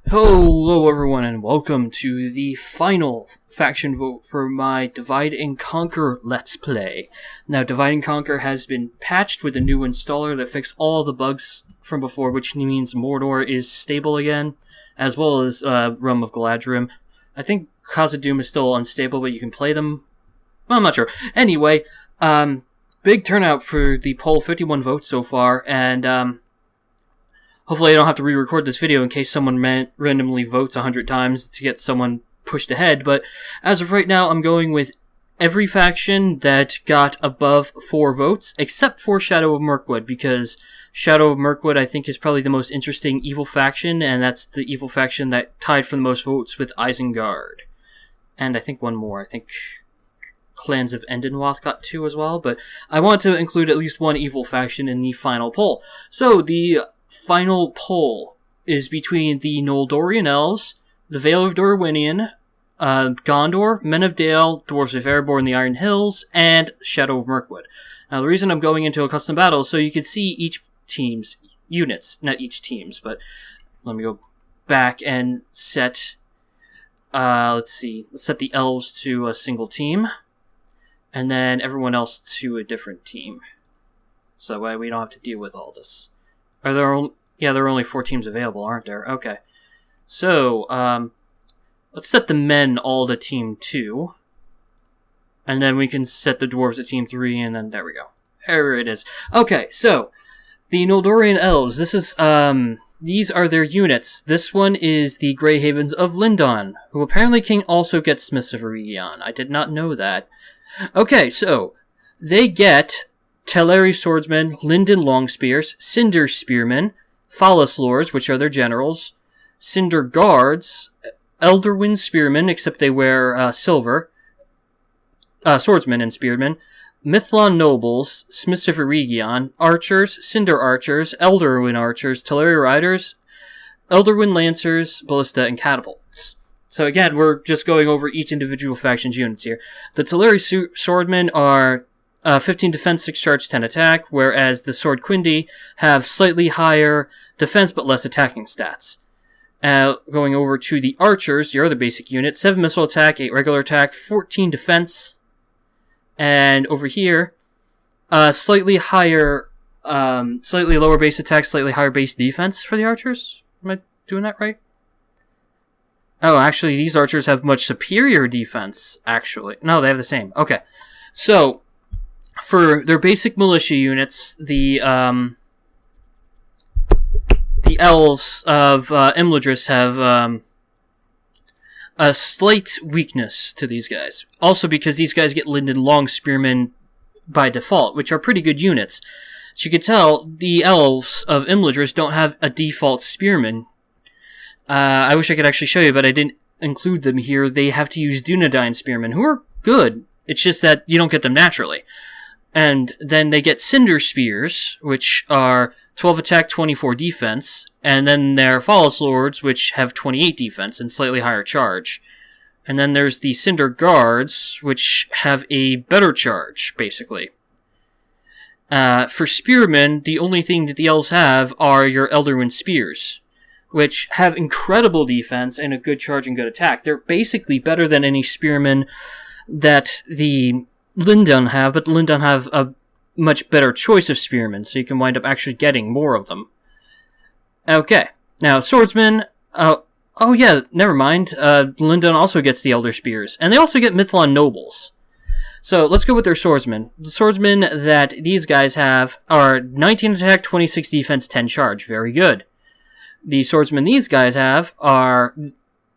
Hello everyone and welcome to the final faction vote for my Divide and Conquer Let's Play. Now Divide and Conquer has been patched with a new installer that fixed all the bugs from before, which means Mordor is stable again, as well as Realm of Galadrim. I think Khazad-dûm is still unstable, but you can play them. Well, I'm not sure. Anyway, big turnout for the poll, 51 votes so far, and hopefully I don't have to re-record this video in case someone randomly votes 100 times to get someone pushed ahead, but as of right now, I'm going with every faction that got above 4 votes, except for Shadow of Mirkwood, because Shadow of Mirkwood, I think, is probably the most interesting evil faction, and that's the evil faction that tied for the most votes with Isengard. And I think one more. I think Clans of Endenwath got 2 as well, but I want to include at least one evil faction in the final poll. So, the final poll is between the Noldorian Elves, the Vale of Dorwinion, Gondor, Men of Dale, Dwarves of Erebor and the Iron Hills, and Shadow of Mirkwood. Now, the reason I'm going into a custom battle is so you can see each team's units, not each team's, but let me go back and set, let's set the Elves to a single team, and then everyone else to a different team. So that way we don't have to deal with all this. There are only 4 teams available, aren't there? Okay. So, let's set the men all to Team 2. And then we can set the dwarves to Team 3, and then there we go. There it is. Okay, so, the Noldorian Elves, this is, these are their units. This one is the Grey Havens of Lindon, who apparently can also get Smiths of Eregion. I did not know that. Okay, so, they get Teleri Swordsmen, Linden Longspears, Cinder Spearmen, Phallus Lords, which are their generals, Cinder Guards, Elderwind Spearmen, except they wear silver, Swordsmen and Spearmen, Mithlon Nobles, Smiths of Eregion, Archers, Cinder Archers, Elderwind Archers, Teleri Riders, Elderwind Lancers, Ballista, and Catapults. So again, we're just going over each individual faction's units here. The Teleri Swordmen are 15 defense, 6 charge, 10 attack, whereas the Sword Quindi have slightly higher defense but less attacking stats. Going over to the Archers, your other basic unit, 7 missile attack, 8 regular attack, 14 defense, and over here, slightly lower base attack, slightly higher base defense for the Archers. Am I doing that right? Oh, actually, these Archers have much superior defense, actually. No, they have the same. Okay. So, for their basic militia units, the Elves of Imladris have a slight weakness to these guys. Also because these guys get Linden Long Spearmen by default, which are pretty good units. As you can tell, the Elves of Imladris don't have a default Spearman. I wish I could actually show you, but I didn't include them here. They have to use Dunedain Spearmen, who are good. It's just that you don't get them naturally. And then they get Cinder Spears, which are 12 attack, 24 defense, and then their Phallus Lords, which have 28 defense and slightly higher charge. And then there's the Cinder Guards, which have a better charge, basically. For Spearmen, the only thing that the Elves have are your Elderwind Spears, which have incredible defense and a good charge and good attack. They're basically better than any Spearmen that the Lindon have, but the Lindon have a much better choice of Spearmen, so you can wind up actually getting more of them. Okay, now Swordsmen, oh yeah, never mind, Lindon also gets the Elder Spears, and they also get Mithlon Nobles. So let's go with their Swordsmen. The Swordsmen that these guys have are 19 attack, 26 defense, 10 charge, very good. The Swordsmen these guys have are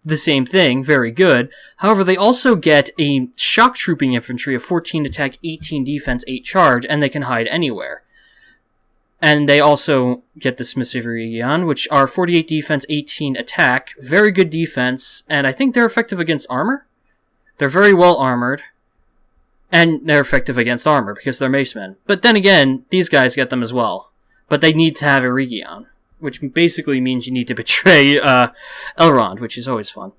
the same thing, very good. However, they also get a shock trooping infantry of 14 attack, 18 defense, 8 charge, and they can hide anywhere. And they also get the Smiths of Eregion, which are 48 defense, 18 attack, very good defense, and I think they're effective against armor? They're very well armored, and they're effective against armor because they're macemen. But then again, these guys get them as well. But they need to have Eregion, which basically means you need to betray Elrond, which is always fun.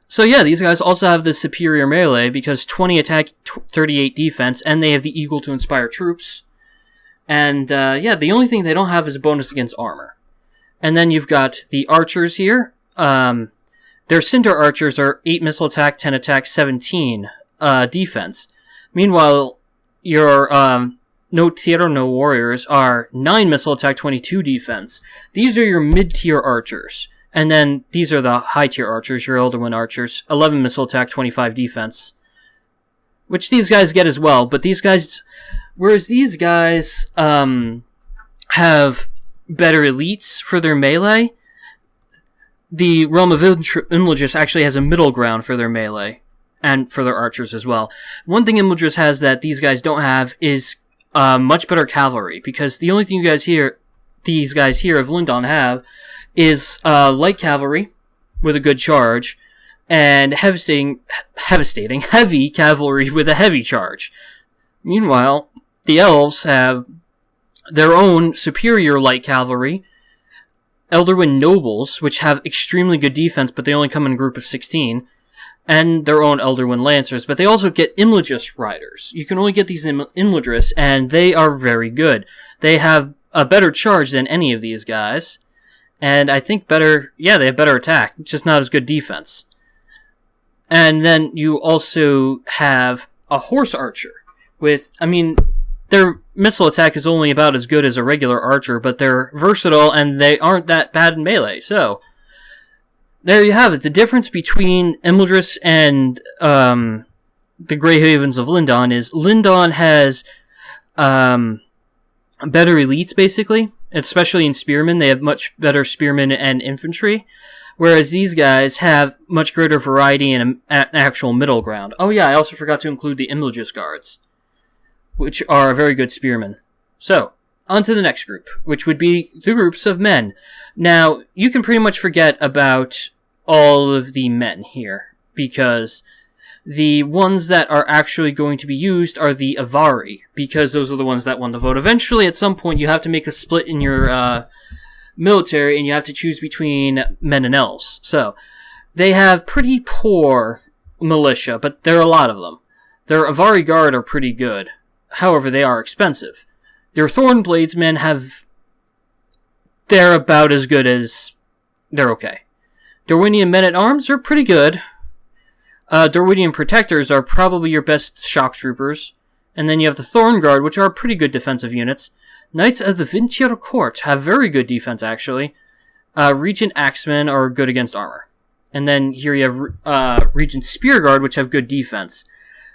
So yeah, these guys also have the superior melee, because 20 attack, 38 defense, and they have the Eagle to inspire troops. And yeah, the only thing they don't have is a bonus against armor. And then you've got the archers here. Their Cinder archers are 8 missile attack, 10 attack, 17 defense. Meanwhile, your No Tierra, No Warriors are 9 missile attack, 22 defense. These are your mid-tier archers. And then these are the high-tier archers, your Elderwin archers. 11 missile attack, 25 defense. Which these guys get as well, but these guys... Whereas these guys have better elites for their melee, the Realm of Imladris actually has a middle ground for their melee. And for their archers as well. One thing Imladris has that these guys don't have is much better cavalry, because the only thing these guys here of Lindon have is light cavalry with a good charge, and devastating heavy cavalry with a heavy charge. Meanwhile, the Elves have their own superior light cavalry, Elderwin nobles, which have extremely good defense, but they only come in a group of 16, and their own Elderwin lancers, but they also get Imladris riders. You can only get these in Imladris, and they are very good. They have a better charge than any of these guys, and I think they have better attack, it's just not as good defense. And then you also have a horse archer their missile attack is only about as good as a regular archer, but they're versatile and they aren't that bad in melee. So, there you have it. The difference between Imladris and the Grey Havens of Lindon is Lindon has better elites, basically, especially in spearmen. They have much better spearmen and infantry, whereas these guys have much greater variety and an actual middle ground. Oh yeah, I also forgot to include the Imladris guards, which are very good spearmen. So, on to the next group, which would be the groups of men. Now, you can pretty much forget about all of the men here, because the ones that are actually going to be used are the Avari, because those are the ones that won the vote. Eventually, at some point, you have to make a split in your military, and you have to choose between men and elves. So, they have pretty poor militia, but there are a lot of them. Their Avari Guard are pretty good. However, they are expensive. Their Thornbladesmen they're about as good as... they're okay. Darwinian men-at-arms are pretty good. Darwinian Protectors are probably your best shock troopers. And then you have the Thorn Guard, which are pretty good defensive units. Knights of the Vintier Court have very good defense, actually. Regent Axemen are good against armor. And then here you have Regent Spear Guard, which have good defense.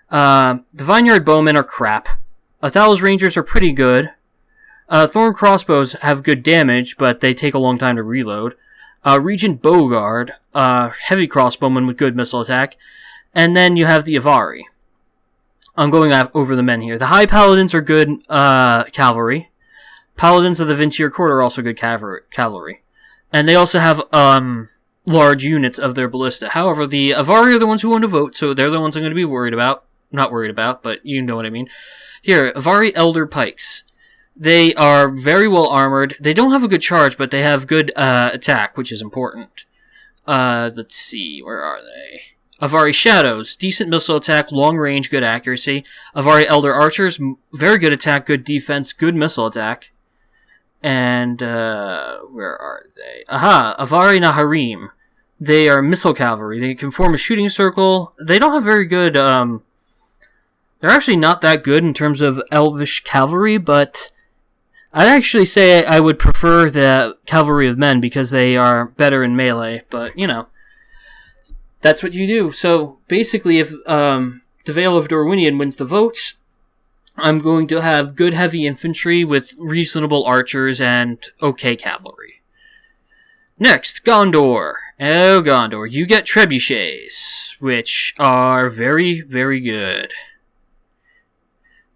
The Vineyard Bowmen are crap. Athal's Rangers are pretty good. Thorn Crossbows have good damage, but they take a long time to reload. Regent Bowguard, heavy crossbowmen with good missile attack. And then you have the Avari. I'm going over the men here. The High Paladins are good cavalry. Paladins of the Vintier Court are also good cavalry. And they also have large units of their ballista. However, the Avari are the ones who want to vote, so they're the ones I'm going to be worried about. Not worried about, but you know what I mean. Here, Avari Elder Pikes. They are very well armored. They don't have a good charge, but they have good attack, which is important. Let's see, where are they? Avari Shadows, decent missile attack, long range, good accuracy. Avari Elder Archers, very good attack, good defense, good missile attack. And, where are they? Aha, Avari Naharim. They are missile cavalry. They can form a shooting circle. They don't have very good, they're actually not that good in terms of elvish cavalry, but I'd actually say I would prefer the cavalry of men because they are better in melee, but, you know, that's what you do. So, basically, if the Vale of Dorwinion wins the vote, I'm going to have good heavy infantry with reasonable archers and okay cavalry. Next, Gondor. Oh, Gondor. You get trebuchets, which are very, very good.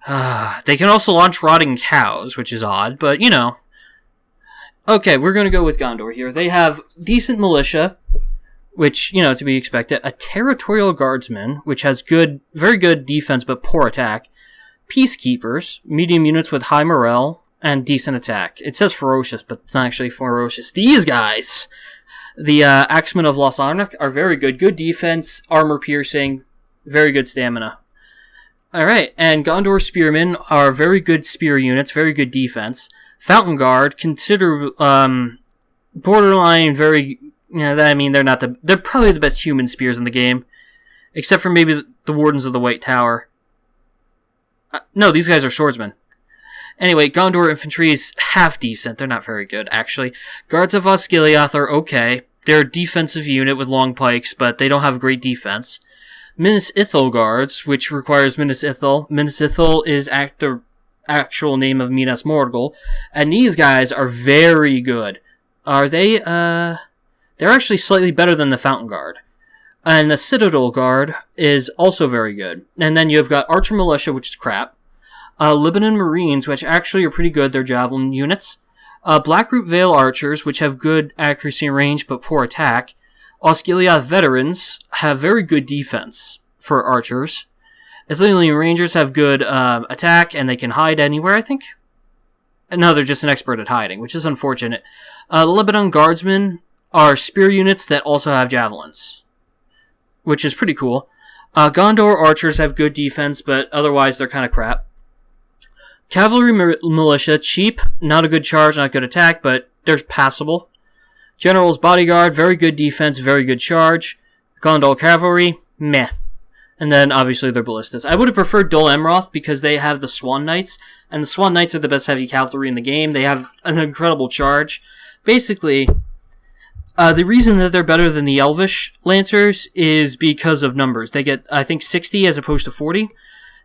They can also launch rotting cows, which is odd, but, you know. Okay, we're going to go with Gondor here. They have decent militia, which, you know, to be expected. A territorial guardsman, which has very good defense but poor attack. Peacekeepers, medium units with high morale and decent attack. It says ferocious, but it's not actually ferocious. These guys, the Axemen of Los Arnak, are very good. Good defense, armor piercing, very good stamina. Alright, and Gondor Spearmen are very good spear units, very good defense. Fountain Guard, borderline very. I mean, they're probably the best human spears in the game, except for maybe the Wardens of the White Tower. No, these guys are swordsmen. Anyway, Gondor infantry is half decent. They're not very good, actually. Guards of Osgiliath are okay. They're a defensive unit with long pikes, but they don't have great defense. Minas Ithil guards, which requires Minas Ithil. Minas Ithil is the actual name of Minas Morgul, and these guys are very good. Are they? They're actually slightly better than the Fountain Guard. And the Citadel Guard is also very good. And then you've got Archer Militia, which is crap. Lebanon Marines, which actually are pretty good. They're javelin units. Blackroot Vale Archers, which have good accuracy and range, but poor attack. Osgiliath Veterans have very good defense for archers. Ithilien Rangers have good attack, and they can hide anywhere, I think. No, they're just an expert at hiding, which is unfortunate. The Lebanon Guardsmen are spear units that also have javelins, which is pretty cool. Gondor Archers have good defense, but otherwise they're kind of crap. Cavalry Militia, cheap, not a good charge, not good attack, but they're passable. General's Bodyguard, very good defense, very good charge. Gondor Cavalry, meh. And then, obviously, they're ballistas. I would have preferred Dol Amroth because they have the Swan Knights, and the Swan Knights are the best heavy cavalry in the game. They have an incredible charge. Basically, the reason that they're better than the Elvish Lancers is because of numbers. They get, I think, 60 as opposed to 40.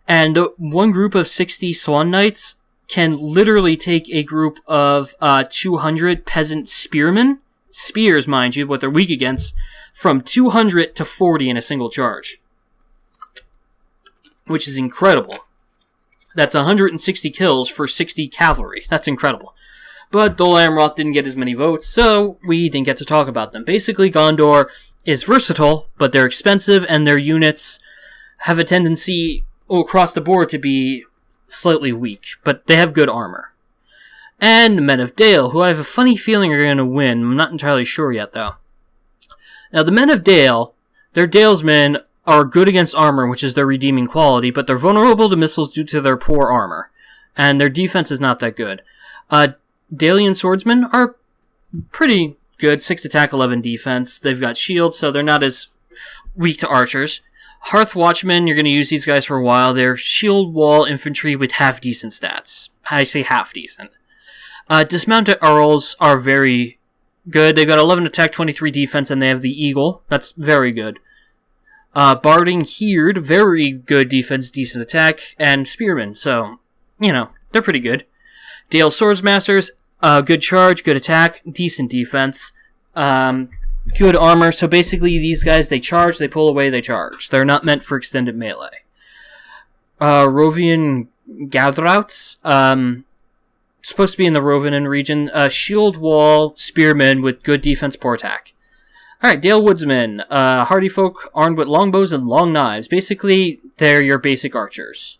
And one group of 60 Swan Knights can literally take a group of 200 peasant spearmen, spears, mind you, what they're weak against, from 200 to 40 in a single charge. Which is incredible. That's 160 kills for 60 cavalry. That's incredible. But Dol Amroth didn't get as many votes, so we didn't get to talk about them. Basically, Gondor is versatile, but they're expensive, and their units have a tendency across the board to be slightly weak, but they have good armor. And Men of Dale, who I have a funny feeling are going to win. I'm not entirely sure yet, though. Now, the Men of Dale, their Dalesmen are good against armor, which is their redeeming quality, but they're vulnerable to missiles due to their poor armor, and their defense is not that good. Dalian Swordsmen are pretty good, 6 attack, 11 defense. They've got shields, so they're not as weak to archers. Hearth Watchmen, you're going to use these guys for a while. They're shield wall infantry with half-decent stats. I say half-decent. Dismounted Earls are very good. They've got 11 attack, 23 defense, and they have the Eagle. That's very good. Barding Heerd, very good defense, decent attack, and Spearmen. So, they're pretty good. Dale Swordsmasters, good charge, good attack, decent defense. Good armor, so basically these guys, they charge, they pull away, they charge. They're not meant for extended melee. Rovian Gaudrouts, supposed to be in the Rovinen region. Shield wall spearmen with good defense, poor attack. Alright, Dale Woodsmen, hardy folk armed with longbows and long knives. Basically, they're your basic archers.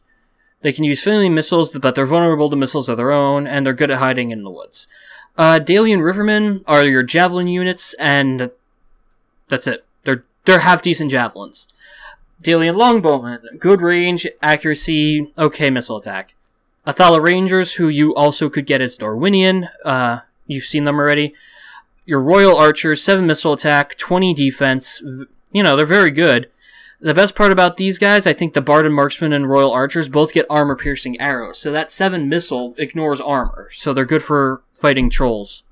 They can use friendly missiles, but they're vulnerable to missiles of their own, and they're good at hiding in the woods. Dalian Rivermen are your javelin units, and that's it. They're half-decent javelins. Dalian Longbowmen, good range, accuracy, okay missile attack. Athala Rangers, who you also could get as Darwinian, you've seen them already. Your Royal Archers, 7 missile attack, 20 defense, they're very good. The best part about these guys, I think the Bardon Marksmen and Royal Archers both get armor-piercing arrows, so that 7 missile ignores armor, so they're good for fighting trolls.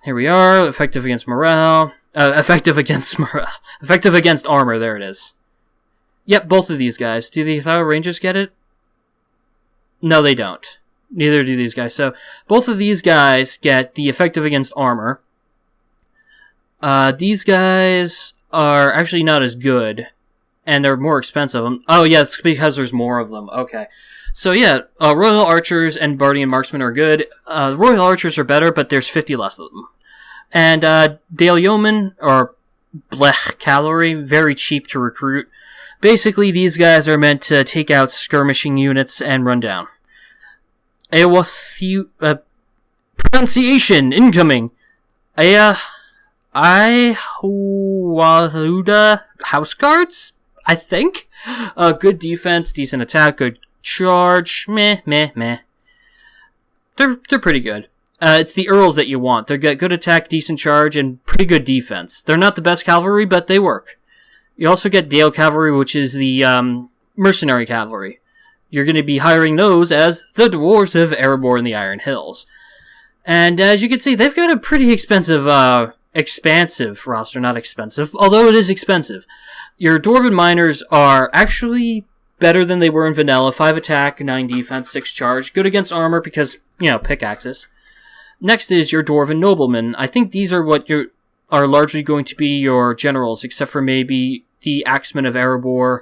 Here we are, effective against morale. Effective against armor, there it is. Yep, both of these guys. Do the Athala Rangers get it? No, they don't. Neither do these guys. So, both of these guys get the effective against armor. These guys are actually not as good, and they're more expensive. Oh, yeah, it's because there's more of them. Okay. So, yeah, Royal Archers and Bardian Marksmen are good. Royal Archers are better, but there's 50 less of them. And Dale Yeomen, or Blech Cavalry, very cheap to recruit. Basically, these guys are meant to take out skirmishing units and run down. Pronunciation incoming. Iwaluda House Guards, I think. Good defense, decent attack, good charge. Meh. They're pretty good. It's the Earls that you want. They've got good attack, decent charge, and pretty good defense. They're not the best cavalry, but they work. You also get Dale Cavalry, which is the mercenary cavalry. You're going to be hiring those as the Dwarves of Erebor in the Iron Hills. And as you can see, they've got a pretty expensive, expansive roster. Not expensive, although it is expensive. Your Dwarven Miners are actually better than they were in vanilla. 5 attack, 9 defense, 6 charge. Good against armor because, pickaxes. Next is your Dwarven Noblemen. I think these are what are largely going to be your generals, except for maybe the Axemen of Erebor,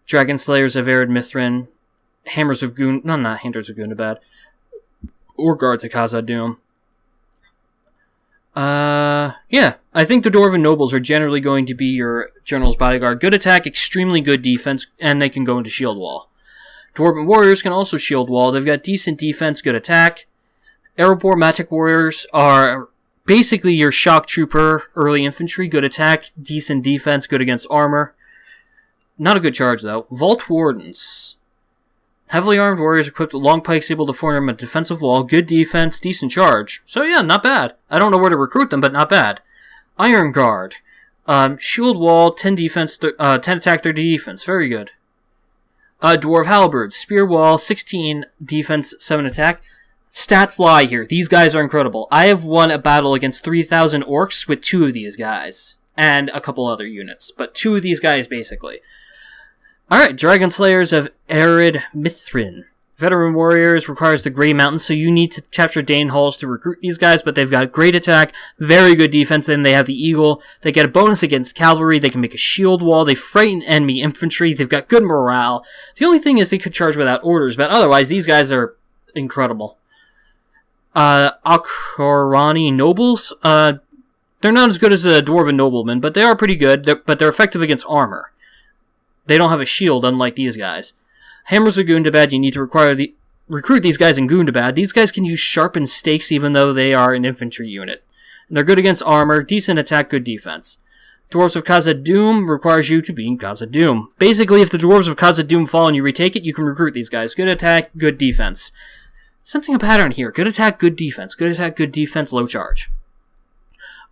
Dragon Slayers of Ered Mithrin, Hammers of not Hammers of Gundabad, or Guards of Khazad-dûm. Yeah, I think the Dwarven Nobles are generally going to be your general's bodyguard. Good attack, extremely good defense, and they can go into shield wall. Dwarven Warriors can also shield wall. They've got decent defense, good attack. Erebor Matic Warriors are basically your shock trooper, early infantry, good attack, decent defense, good against armor. Not a good charge, though. Vault Wardens. Heavily armed warriors equipped with long pikes able to form a defensive wall, good defense, decent charge. So yeah, not bad. I don't know where to recruit them, but not bad. Iron Guard. Shield wall, 10 defense, 10 attack, 30 defense. Very good. Dwarf Halberds. Spear wall, 16 defense, 7 attack. Stats lie here. These guys are incredible. I have won a battle against 3,000 orcs with 2 of these guys. And a couple other units. But 2 of these guys, basically. Alright, Dragon Slayers of Ered Mithrin. Veteran Warriors requires the Grey Mountains, so you need to capture Dane Halls to recruit these guys, but they've got great attack, very good defense, then they have the Eagle. They get a bonus against cavalry, they can make a shield wall, they frighten enemy infantry, they've got good morale. The only thing is they could charge without orders, but otherwise these guys are incredible. Akorani Nobles, they're not as good as the Dwarven Noblemen, but they are pretty good, but they're effective against armor. They don't have a shield, unlike these guys. Hammers of Gundabad, you need to recruit these guys in Gundabad. These guys can use sharpened stakes even though they are an infantry unit. And they're good against armor, decent attack, good defense. Dwarves of Khazad-dûm requires you to be in Khazad-dûm. Basically, if the Dwarves of Khazad-dûm fall and you retake it, you can recruit these guys. Good attack, good defense. Sensing a pattern here. Good attack, good defense. Good attack, good defense, low charge.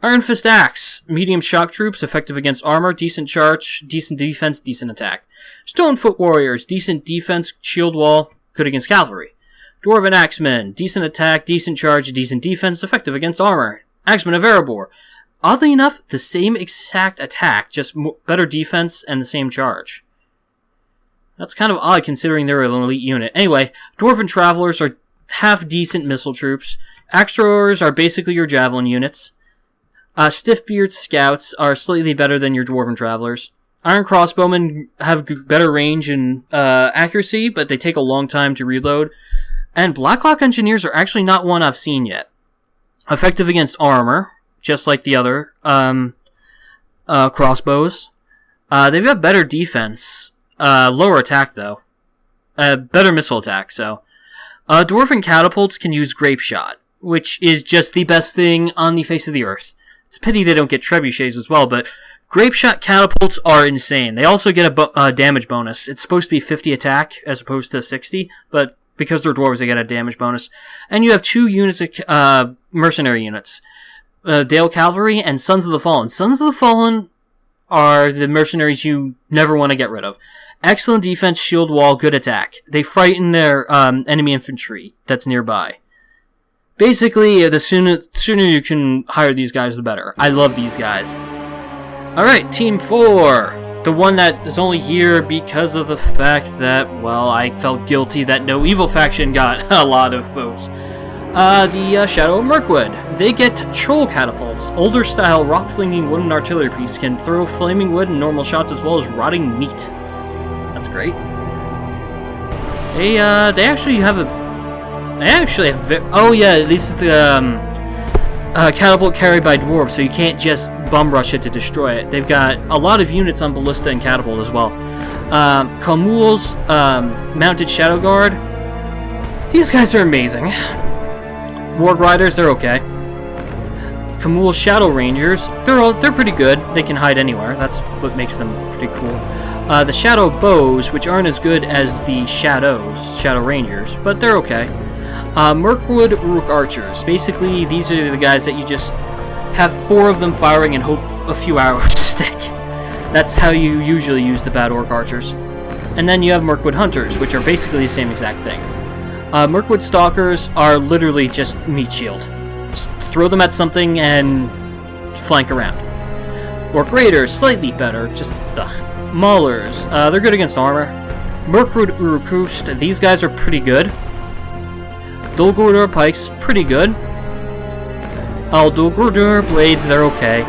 Iron Fist Axe. Medium shock troops, effective against armor, decent charge, decent defense, decent attack. Stonefoot Warriors. Decent defense, shield wall, good against cavalry. Dwarven Axemen. Decent attack, decent charge, decent defense, effective against armor. Axemen of Erebor. Oddly enough, the same exact attack, just better defense and the same charge. That's kind of odd considering they're an elite unit. Anyway, Dwarven Travelers are half-decent missile troops. Axe Throwers are basically your javelin units. Stiffbeard Scouts are slightly better than your Dwarven Travelers. Iron Crossbowmen have better range and accuracy, but they take a long time to reload. And Blacklock Engineers are actually not one I've seen yet. Effective against armor, just like the other crossbows. They've got better defense. Lower attack, though. Better missile attack, so. Dwarven Catapults can use Grape Shot, which is just the best thing on the face of the earth. It's a pity they don't get trebuchets as well, but Grape Shot catapults are insane. They also get a damage bonus. It's supposed to be 50 attack as opposed to 60, but because they're dwarves, they get a damage bonus. And you have 2 units of mercenary units. Dale Cavalry and Sons of the Fallen. Sons of the Fallen are the mercenaries you never want to get rid of. Excellent defense, shield wall, good attack. They frighten their enemy infantry that's nearby. Basically, the sooner you can hire these guys, the better. I love these guys. Alright, Team 4. The one that is only here because of the fact that, well, I felt guilty that no evil faction got a lot of votes. The Shadow of Mirkwood. They get troll catapults. Older style rock-flinging wooden artillery piece can throw flaming wood and normal shots as well as rotting meat. That's great. They actually have oh yeah, this is the catapult carried by dwarves, so you can't just bum rush it to destroy it. They've got a lot of units on ballista and catapult as well. Kamul's mounted shadow guard. These guys are amazing. Warg Riders, they're okay. Kamul's shadow rangers, they're pretty good. They can hide anywhere. That's what makes them pretty cool. The shadow bows, which aren't as good as the shadow rangers, but they're okay. Mirkwood Rook Archers. Basically, these are the guys that you just have 4 of them firing and hope a few arrows stick. That's how you usually use the Bad Orc Archers. And then you have Mirkwood Hunters, which are basically the same exact thing. Mirkwood Stalkers are literally just meat shield. Just throw them at something and flank around. Orc Raiders, slightly better, just ugh. Maulers, they're good against armor. Mirkwood Urukust, these guys are pretty good. Dol Guldur Pikes, pretty good. Dol Guldur Blades, they're okay.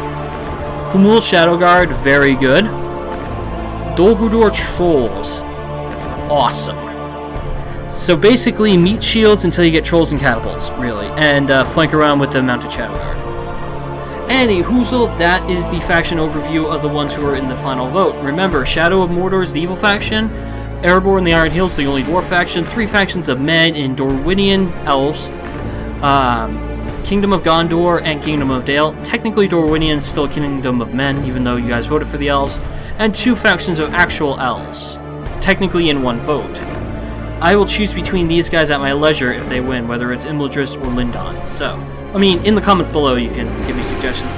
Kumul Shadowguard, very good. Dol Guldur Trolls, awesome. So basically, meat shields until you get trolls and catapults, really, and flank around with the mounted Shadowguard. Anyhoozle, that is the faction overview of the ones who are in the final vote. Remember, Shadow of Mordor is the evil faction, Erebor and the Iron Hills the only dwarf faction, 3 factions of men in Dorwinian Elves, Kingdom of Gondor and Kingdom of Dale. Technically, Dorwinian is still Kingdom of Men, even though you guys voted for the Elves, and 2 factions of actual Elves, technically in 1 vote. I will choose between these guys at my leisure if they win, whether it's Imladris or Lindon. So, I mean, in the comments below you can give me suggestions.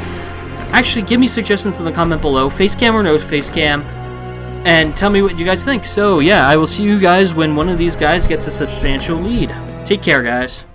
Actually, give me suggestions in the comment below, face cam or no face cam, and tell me what you guys think. So, yeah, I will see you guys when one of these guys gets a substantial lead. Take care, guys.